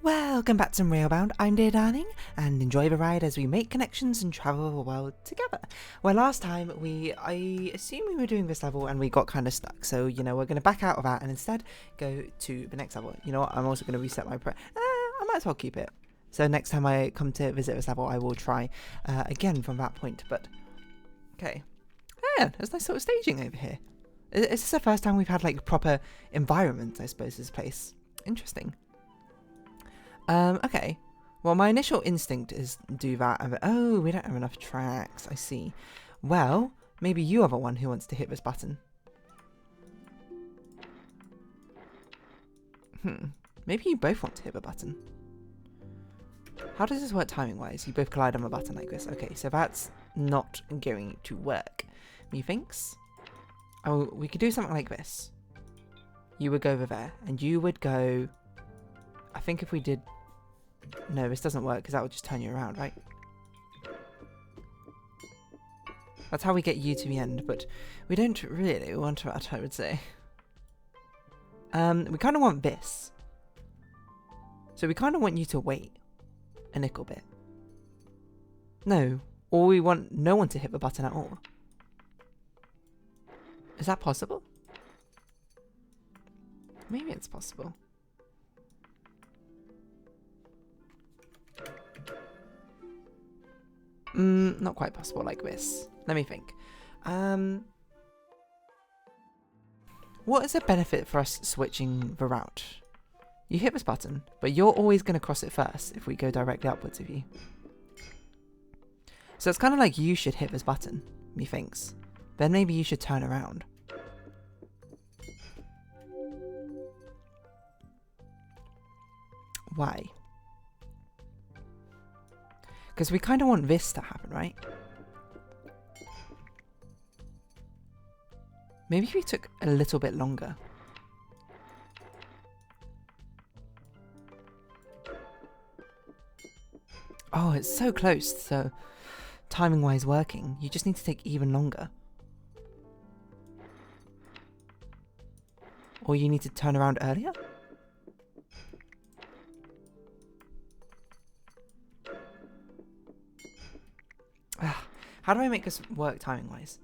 Welcome back to Railbound. I'm dear darling, and enjoy the ride as we make connections and travel the world together. Well, last time I assume we were doing this level and we got kind of stuck, so we're going to back out of that and instead go to the next level. You know what? I'm also going to reset my I might as well keep it. So next time I come to visit this level, I will try again from that point. But okay, yeah, there's nice sort of staging over here. Is this the first time we've had like proper environment? I suppose this place. Interesting. Okay. Well, my initial instinct is do that. Oh, we don't have enough tracks. I see. Well, maybe you are the one who wants to hit this button. Maybe you both want to hit the button. How does this work timing-wise? You both collide on the button like this. Okay, so that's not going to work. Methinks? Oh, we could do something like this. You would go over there, and you would go... I think if we did... No, this doesn't work because that would just turn you around, right? That's how we get you to the end, but we don't really want that, I would say. We kind of want this. So we kind of want you to wait a little bit. No, or we want no one to hit the button at all. Is that possible? Maybe it's possible. Not quite possible like this. Let me think. What is the benefit for us switching the route? You hit this button, but you're always going to cross it first if we go directly upwards of you. So it's kind of like you should hit this button, methinks. Then maybe you should turn around. Why? Because we kind of want this to happen, right? Maybe if we took a little bit longer. Oh, it's so close, so timing-wise working. You just need to take even longer. Or you need to turn around earlier? How do I make this work timing-wise?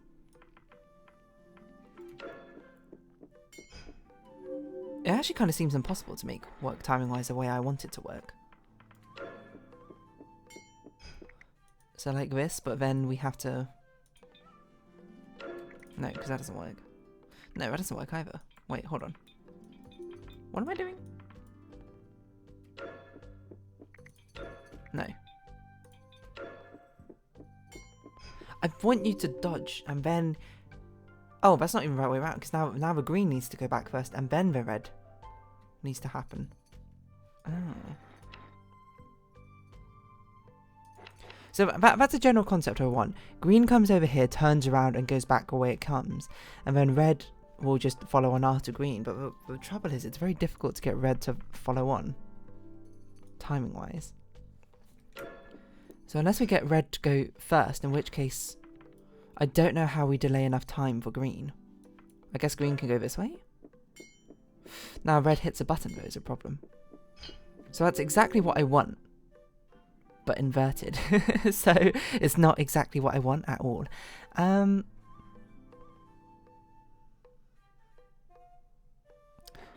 It actually kind of seems impossible to make work timing-wise the way I want it to work. So like this, but then we have to... No, because that doesn't work. No, that doesn't work either. Wait, hold on. What am I doing? No. I want you to dodge, and then... Oh, that's not even the right way around, because now the green needs to go back first, and then the red needs to happen. Oh. So that's a general concept I want. Green comes over here, turns around, and goes back the way it comes. And then red will just follow on after green. But the trouble is, it's very difficult to get red to follow on, timing-wise. So unless we get red to go first, in which case, I don't know how we delay enough time for green. I guess green can go this way? Now red hits a button though is a problem. So that's exactly what I want, but inverted. So it's not exactly what I want at all. So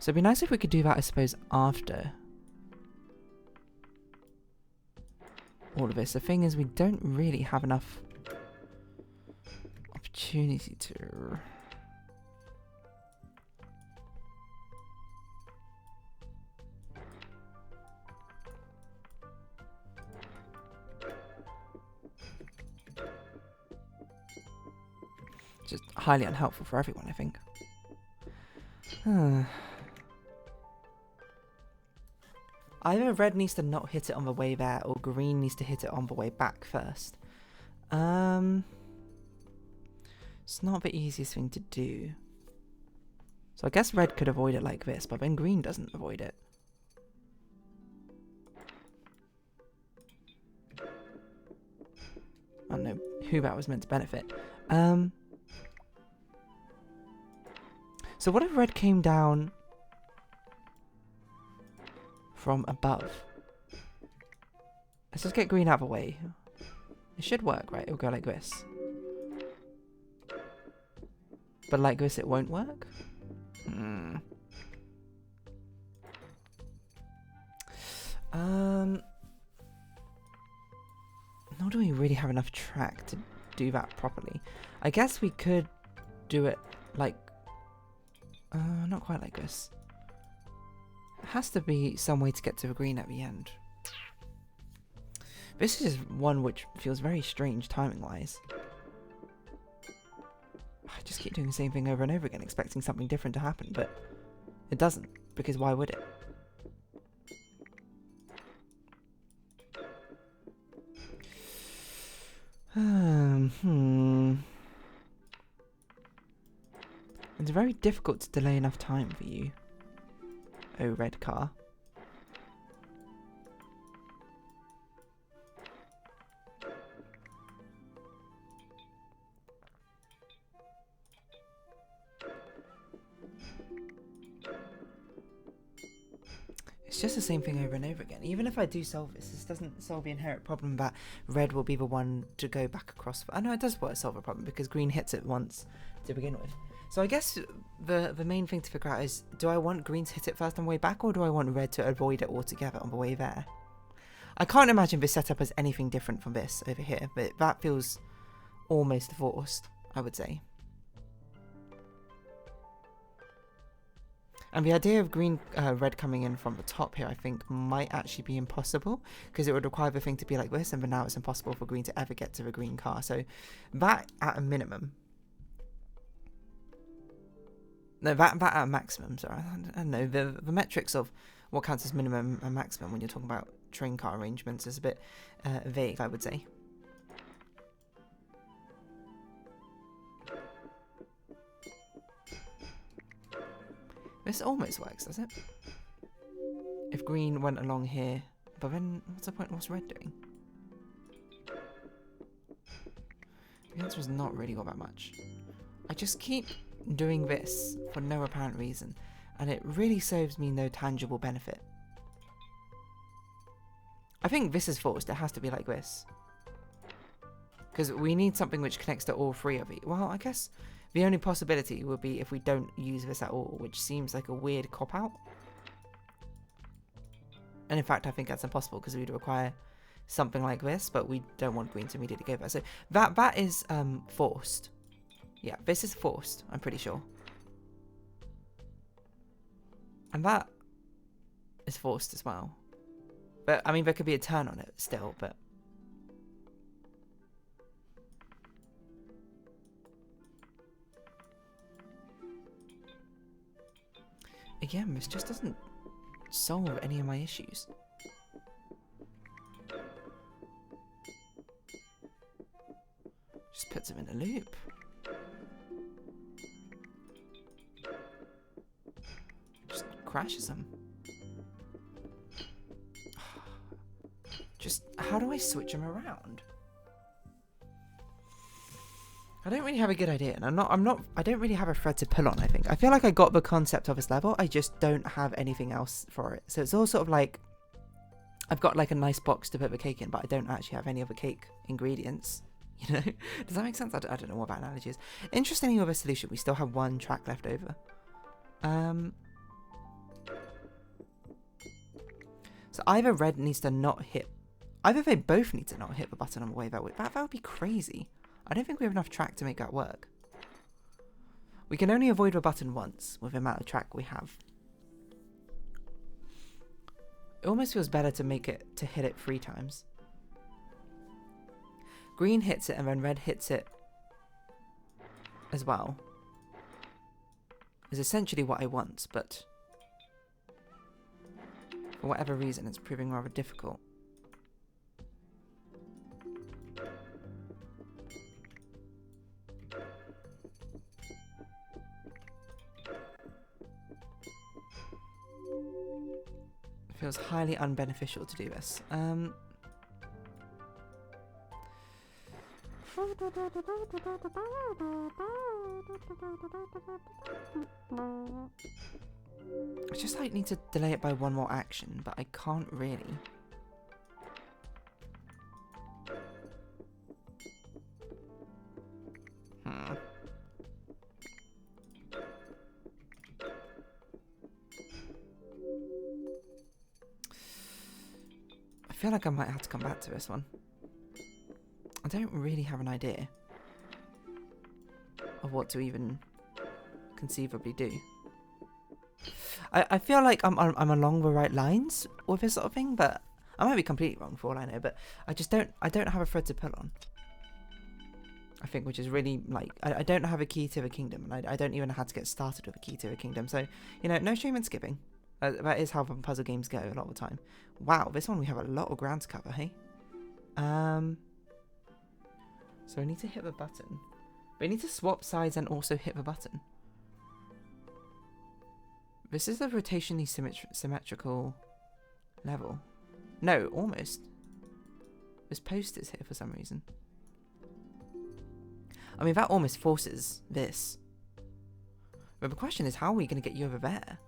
it'd be nice if we could do that, I suppose, after all of this. The thing is, we don't really have enough opportunity to... Just highly unhelpful for everyone, I think. Either red needs to not hit it on the way there, or green needs to hit it on the way back first. It's not the easiest thing to do. So I guess red could avoid it like this, but then green doesn't avoid it. I don't know who that was meant to benefit. So what if red came down from above. Let's just get green out of the way. It should work, right? It'll go like this. But like this, it won't work? Nor do we really have enough track to do that properly. I guess we could do it like... not quite like this. There has to be some way to get to the green at the end. This is just one which feels very strange timing-wise. I just keep doing the same thing over and over again, expecting something different to happen, but it doesn't, because why would it? It's very difficult to delay enough time for you. Oh, red car. It's just the same thing over and over again. Even if I do solve this, this doesn't solve the inherent problem that red will be the one to go back across. I know it does solve a problem because green hits it once to begin with. So I guess the main thing to figure out is, do I want green to hit it first on the way back, or do I want red to avoid it altogether on the way there? I can't imagine this setup as anything different from this over here, but that feels almost forced, I would say. And the idea of red coming in from the top here, I think, might actually be impossible, because it would require the thing to be like this, and now it's impossible for green to ever get to the green car. So that at a minimum. No, that at a maximum. Sorry, I don't know. The metrics of what counts as minimum and maximum when you're talking about train car arrangements is a bit vague, I would say. This almost works, does it? If green went along here, but then what's the point? What's red doing? The answer is not really all that much. I just keep doing this for no apparent reason, and it really serves me no tangible benefit. I think this is forced. It has to be like this. Because we need something which connects to all three of it. Well, I guess the only possibility would be if we don't use this at all, which seems like a weird cop-out. And in fact, I think that's impossible because we'd require something like this, but we don't want green to immediately go there. So that is forced. Yeah, this is forced, I'm pretty sure. And that is forced as well. But, I mean, there could be a turn on it still, but... Again, this just doesn't solve any of my issues. Just puts him in a loop. Just crashes him. Just, how do I switch him around? I don't really have a good idea, and I don't really have a thread to pull on, I think. I feel like I got the concept of this level, I just don't have anything else for it. So it's all sort of like, I've got like a nice box to put the cake in, but I don't actually have any of the cake ingredients. You know? Does that make sense? I don't know what that analogy is. Interestingly, with a solution, we still have one track left over. So either red needs to not hit, either they both need to not hit the button on the way that would be crazy. I don't think we have enough track to make that work. We can only avoid the button once with the amount of track we have. It almost feels better to make it to hit it 3 times. Green hits it and then red hits it as well. Is essentially what I want, but for whatever reason it's proving rather difficult. Feels highly unbeneficial to do this. I just like need to delay it by one more action, but I can't really. I feel like I might have to come back to this one. I don't really have an idea of what to even conceivably do. I feel like I'm along the right lines with this sort of thing, but I might be completely wrong for all I know. But I don't have a thread to pull on. I think, which is really like I don't have a key to the kingdom, and I don't even know how to get started with a key to the kingdom. So you know, no shame in skipping. That is how puzzle games go a lot of the time. Wow, this one we have a lot of ground to cover, hey? So I need to hit the button. We need to swap sides and also hit the button. This is the rotationally symmetrical level. No, almost. This post is here for some reason. I mean, that almost forces this. But the question is, how are we going to get you over there?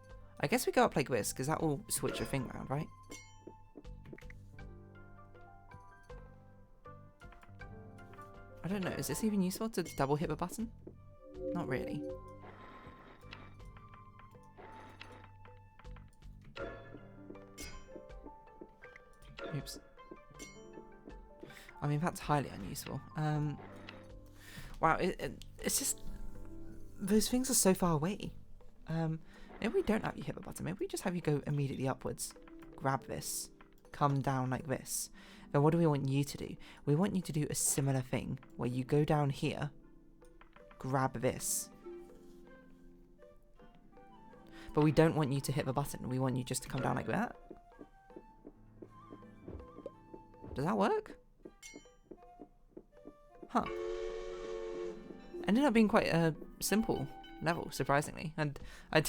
I guess we go up like this, because that will switch the thing around, right? I don't know, is this even useful to double hit the button? Not really. Oops. I mean, that's highly unuseful. Wow, it's just... Those things are so far away. Maybe we don't have you hit the button. Maybe we just have you go immediately upwards. Grab this. Come down like this. Then what do we want you to do? We want you to do a similar thing. Where you go down here. Grab this. But we don't want you to hit the button. We want you just to come down like that. Does that work? Huh. Ended up being quite a simple level, surprisingly, and I'm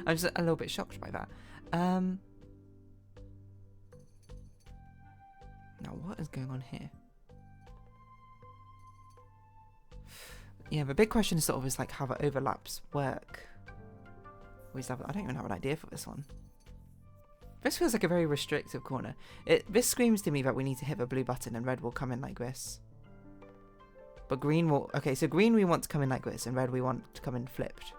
just a little bit shocked by that. Now what is going on here? Yeah, the big question is sort of like how the overlaps work. I don't even have an idea for this one. This feels like a very restrictive corner. This screams to me that we need to hit the blue button and red will come in like this. But green will... Okay, so green we want to come in like this, and red we want to come in flipped.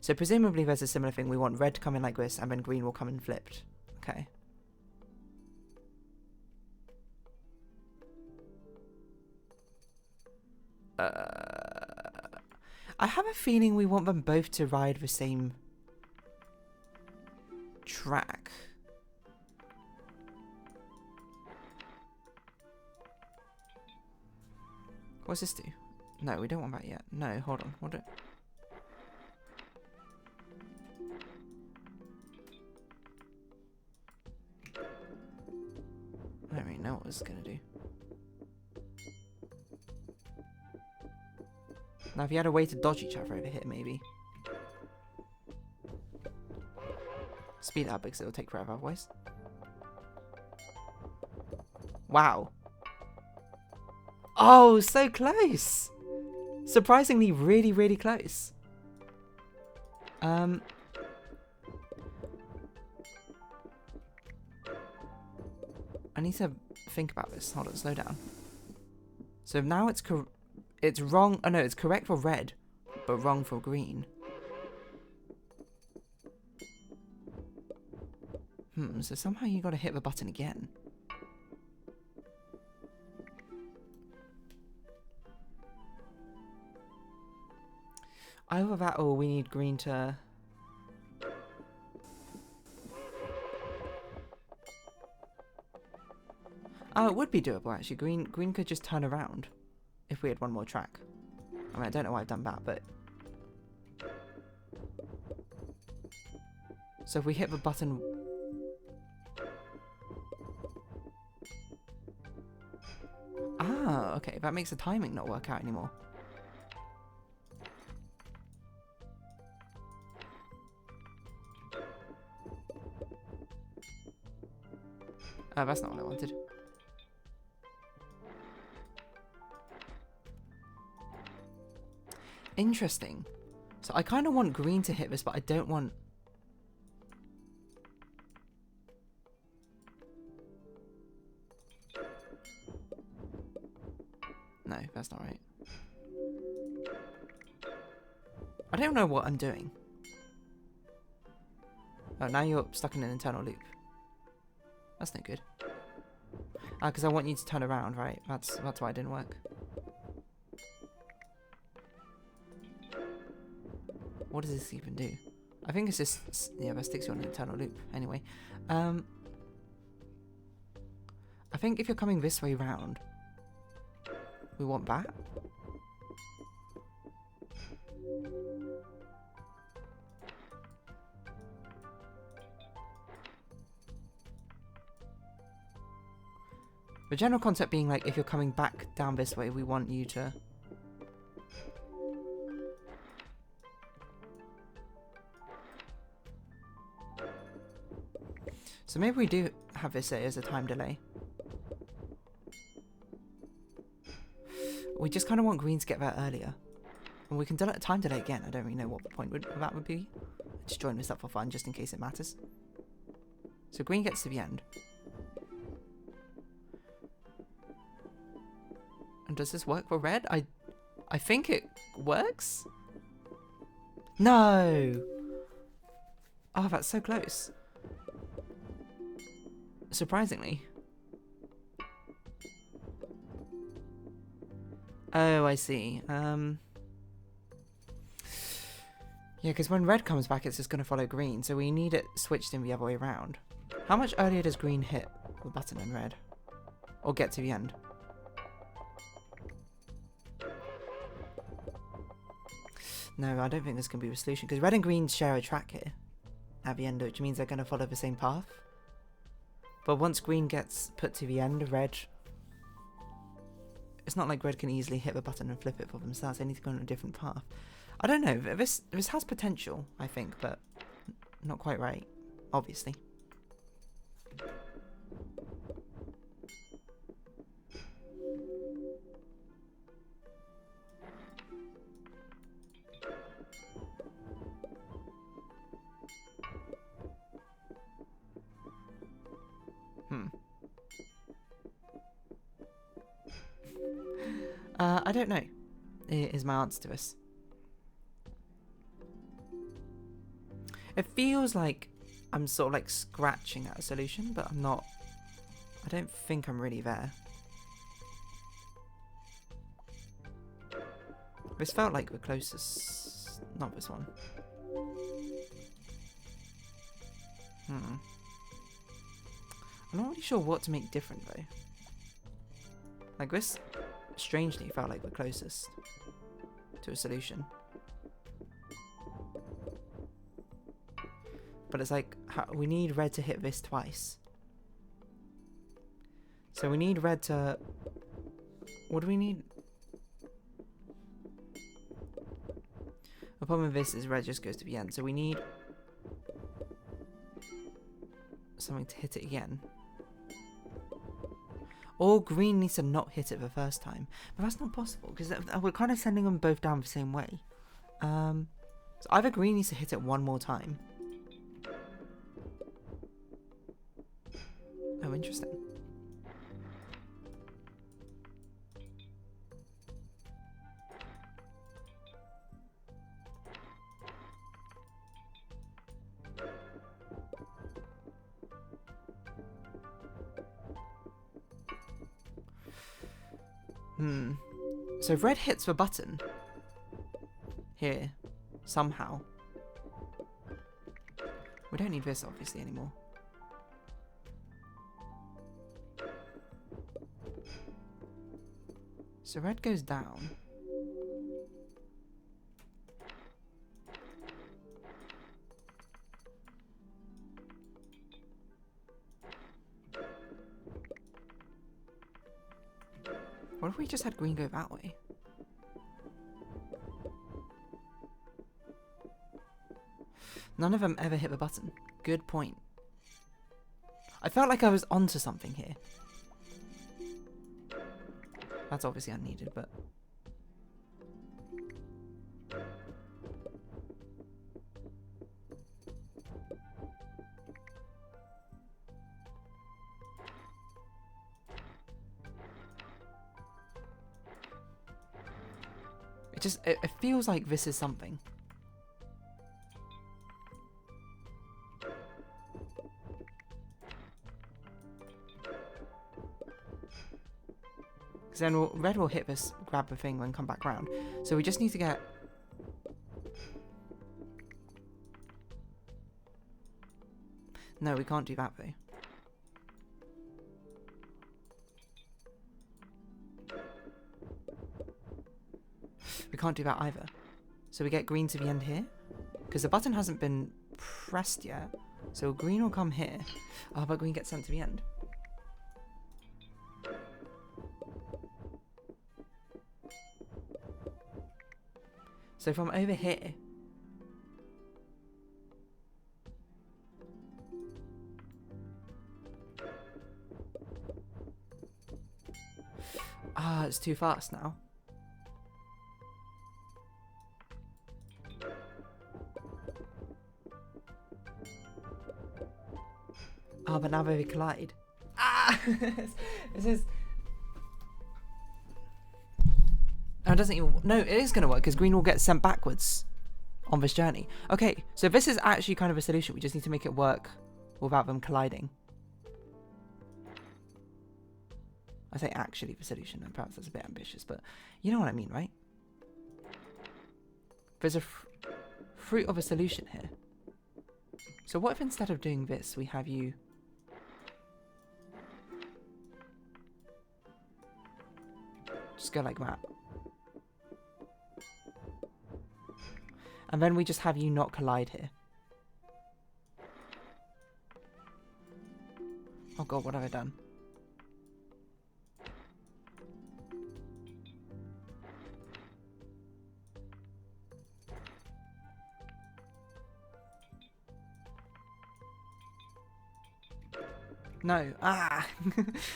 So presumably there's a similar thing. We want red to come in like this, and then green will come in flipped. Okay. I have a feeling we want them both to ride the same track. What's this do? No, we don't want that yet. No, hold on. What do... I don't really know what this is going to do. Now, if you had a way to dodge each other over here, maybe. Speed up because it'll take forever otherwise. Wow. Oh, so close! Surprisingly, really, really close. I need to think about this. Hold on, slow down. So now it's wrong. Oh no, it's correct for red, but wrong for green. So somehow you gotta hit the button again. Either that or we need green to... Oh, it would be doable actually. Green could just turn around if we had one more track. I mean, I don't know why I've done that, but... So if we hit the button... Ah, okay. That makes the timing not work out anymore. That's not what I wanted. Interesting. So I kind of want green to hit this, but I don't want... No, that's not right. I don't know what I'm doing. Oh, now you're stuck in an internal loop. That's no good. Ah, because I want you to turn around, right? That's why it didn't work. What does this even do? I think it's just... Yeah, that sticks you on an internal loop. Anyway. I think if you're coming this way round, we want that. The general concept being like, if you're coming back down this way, we want you to... So maybe we do have this as a time delay. We just kind of want green to get there earlier. And we can do a time delay again. I don't really know what the point of that would be. Just join this up for fun, just in case it matters. So green gets to the end. And does this work for red? I think it works? No! Oh, that's so close. Surprisingly. Oh, I see. Yeah, because when red comes back, it's just going to follow green. So we need it switched in the other way around. How much earlier does green hit the button in red? Or get to the end? No, I don't think this can be a solution. Because red and green share a track here at the end, which means they're going to follow the same path. But once green gets put to the end, red... It's not like red can easily hit the button and flip it for themselves. They need to go on a different path. I don't know. This has potential, I think, but not quite right, obviously. I don't know, is my answer to this. It feels like I'm sort of like scratching at a solution, but I'm not. I don't think I'm really there. This felt like the closest. Not this one. I'm not really sure what to make different though. Like this, strangely felt like the closest to a solution. But it's like, we need red to hit this twice. So we need red to... What do we need? The problem with this is red just goes to the end. So we need something to hit it again. Or green needs to not hit it the first time. But that's not possible, because we're kind of sending them both down the same way. So either green needs to hit it one more time. Oh, interesting. So red hits the button here somehow. We don't need this obviously anymore. So red goes down. What if we just had green go that way? None of them ever hit the button. Good point. I felt like I was onto something here. That's obviously unneeded, but... It feels like this is something. Because then red will hit this, grab the thing, and come back round. So we just need to get... No, we can't do that though. We can't do that either. So we get green to the end here. Because the button hasn't been pressed yet. So green will come here. Oh, but green gets sent to the end. So from over here... Ah, it's too fast now. Oh, but now they collide. Ah! This is... Oh, it doesn't even... No, it is going to work, because green will get sent backwards on this journey. Okay, so this is actually kind of a solution. We just need to make it work without them colliding. I say actually the solution, and perhaps that's a bit ambitious, but you know what I mean, right? There's a fruit of a solution here. So what if instead of doing this, we have you... just go like that. And then we just have you not collide here. Oh god, what have I done? No. Ah!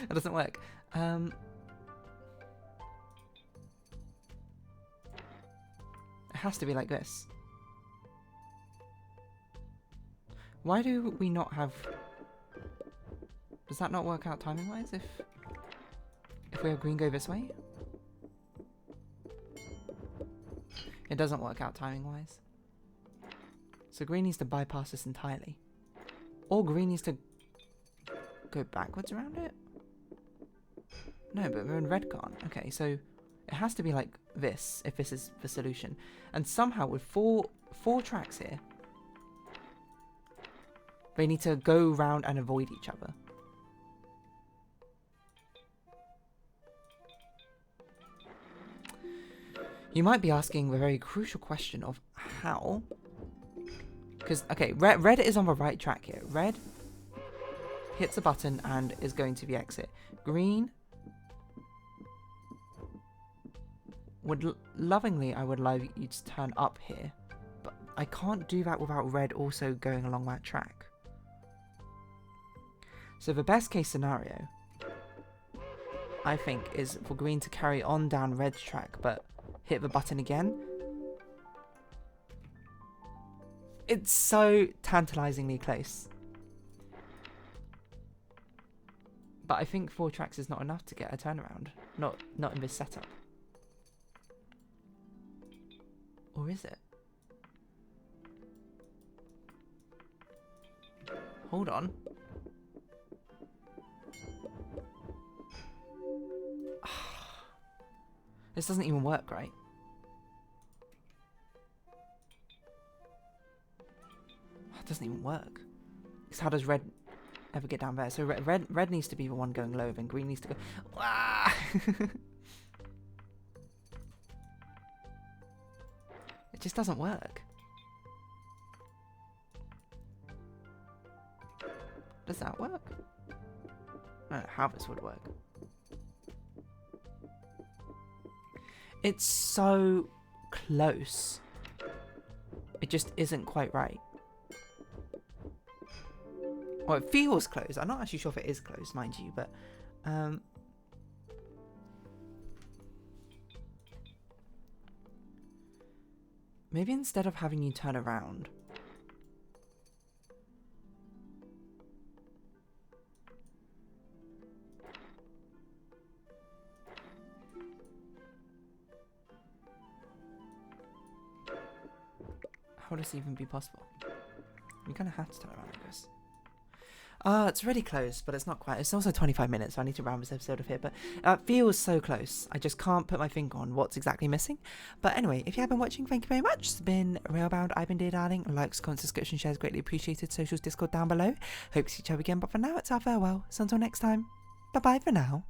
That doesn't work. It has to be like this. Why do we not have... Does that not work out timing-wise if we have green go this way? It doesn't work out timing-wise. So green needs to bypass this entirely. Or green needs to go backwards around it? No, but we're in red can't. Okay, so it has to be like this, if this is the solution. And somehow with four tracks here, they need to go round and avoid each other. You might be asking the very crucial question of how. Because, okay, red is on the right track here. Red hits a button and is going to the exit. Green would lovingly, I would love you to turn up here, but I can't do that without red also going along that track. So the best case scenario, I think, is for green to carry on down red's track, but hit the button again. It's so tantalizingly close. But I think 4 tracks is not enough to get a turnaround. Not in this setup. Or is it? Hold on. This doesn't even work, right? It doesn't even work. Because how does red ever get down there? So red needs to be the one going low, then green needs to go... Ah! It just doesn't work. Does that work? I don't know how this would work. It's so close. It just isn't quite right. Well, it feels close. I'm not actually sure if it is close, mind you, but... maybe instead of having you turn around... How would this even be possible? You kind of have to turn around, I guess. It's really close, but it's not quite. It's also 25 minutes, so I need to round this episode off here. But it feels so close. I just can't put my finger on what's exactly missing. But anyway, if you have been watching, thank you very much. It's been Railbound. I've been Dear Darling. Likes, comments, subscription, shares greatly appreciated. Socials, Discord down below. Hope to see each other again. But for now, it's our farewell. So until next time, bye-bye for now.